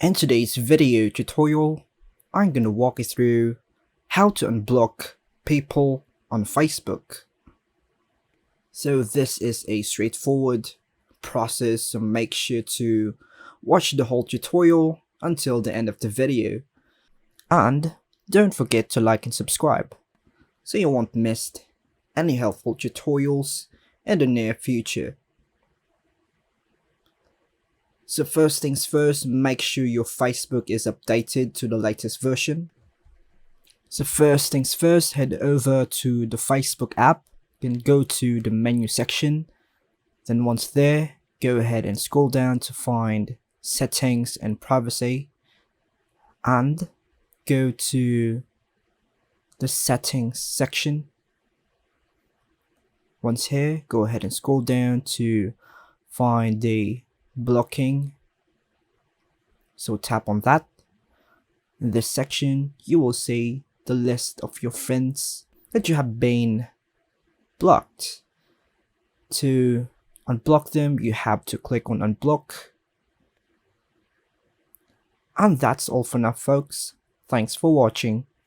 In today's video tutorial, I'm gonna walk you through how to unblock people on Facebook. So this is a straightforward process, so make sure to watch the whole tutorial until the end of the video. And don't forget to like and subscribe, so you won't miss any helpful tutorials in the near future. So first things first, make sure your Facebook is updated to the latest version. So first things first, head over to the Facebook app, then go to the menu section. Then once there, go ahead and scroll down to find settings and privacy, and go to the settings section. Once here, go ahead and scroll down to find the blocking, so tap on that. In this section you will see the list of your friends that you have been blocked. To unblock them, you have to click on unblock. And that's all for now, folks. Thanks for watching.